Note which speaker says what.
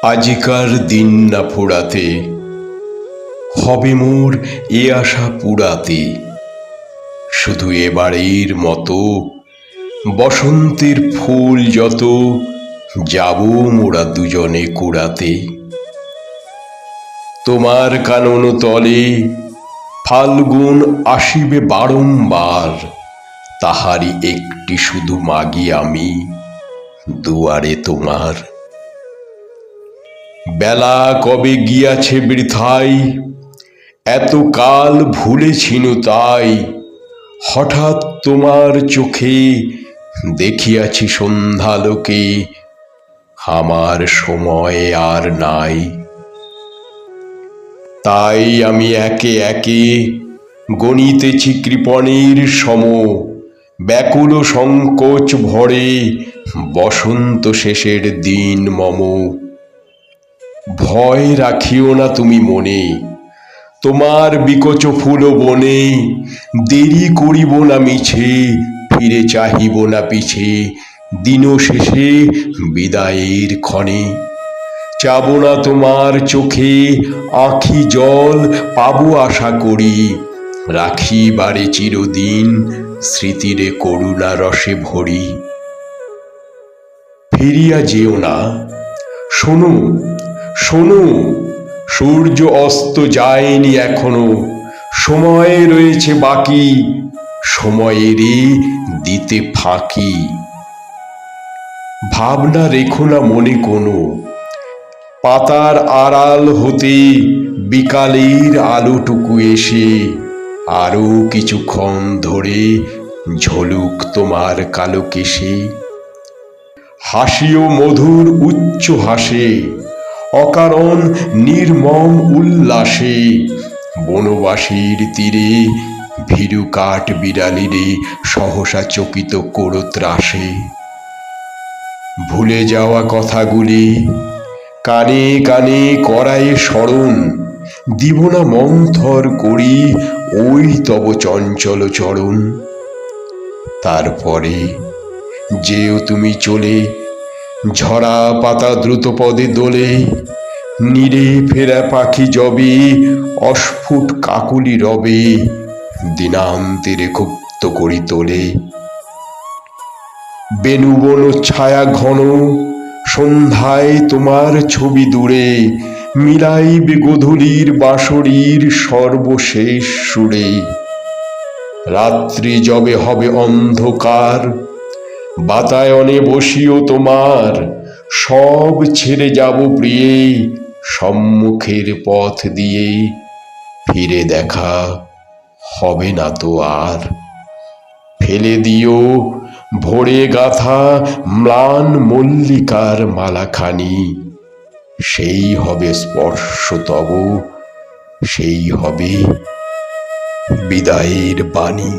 Speaker 1: আজিকার দিন না ফুরাতে, হবে মোর এ আশা পুরাতে। শুধু এবারের মতো বসন্তের ফুল যত, যাব মোরা দুজনে কুড়াতে। তোমার কানন তলে ফাল্গুন আসিবে বারংবার, তাহারি একটি শুধু মাগি আমি দুয়ারে তোমার। বেলা কবে গিয়াছে বৃথায়, এত কাল ভুলেছিনু তাই। হঠাৎ তোমার চোখে দেখিয়াছি সন্ধ্যালোকে, আমার সময় আর নাই। তাই আমি একে একে গণিতেছি কৃপণের সম, ব্যাকুল সংকোচ ভরে বসন্ত শেষের দিন মম। ভয় রাখিও না তুমি মনে, তোমার বিকচ ফুল বনে দেরি করিব না মিছে, ফিরে চাহিব না পিছে দিন শেষে বিদায়ের ক্ষণে। চাব না তোমার চোখে আঁখি জল পাবো আশা করি, রাখিবারে চিরদিন স্মৃতিরে করুণা রসে ভরি। ফিরিয়া যেও না, শোনো শোনো, সূর্য অস্ত যায়নি এখনো, সময় রয়েছে বাকি, সময়েরই দিতে ফাঁকি। ভাবনা রেখো না মনে কোনো, পাতার আড়াল হতে বিকালের আলোটুকু এসে আরো কিছুক্ষণ ধরে ঝলুক তোমার কালো কেশে। হাসিও মধুর উচ্চ হাসে, অকারণ নির্মম উল্লাসে, বনবাসীর তীরে ভীরু কাঠ বিড়ালিরে সহসা চকিত করো ত্রাসে। ভুলে যাওয়া কথাগুলি কানে কানে করায়ে স্মরণ, দিব না মন্থর করি ওই তব চঞ্চল চরণ। তারপরে যেও তুমি চলে, ঝরা পাতা দ্রুত পদে দোলে, নীরে ফেরা পাখি যবে অস্ফুট কাকুলি রবে, দিনান্তেরে ক্ষুব্ধ করি তোলে। বেণুবন ছায়া ঘন, সন্ধ্যায় তোমার ছবি দূরে মিলাইবে গোধূলির বাঁশরীর সর্বশেষ সুরে। রাত্রি যবে হবে অন্ধকার, বাতায়নে বসিও তোমার, সব ছেড়ে যাব প্রিয়ে সম্মুখের পথ দিয়ে, ফিরে দেখা হবে না তো আর। ফেলে দিও ভোরে গাথা ম্লান মল্লিকার মালাখানি, সেই হবে স্পর্শ তব, সেই হবে বিদায়ের বাণী।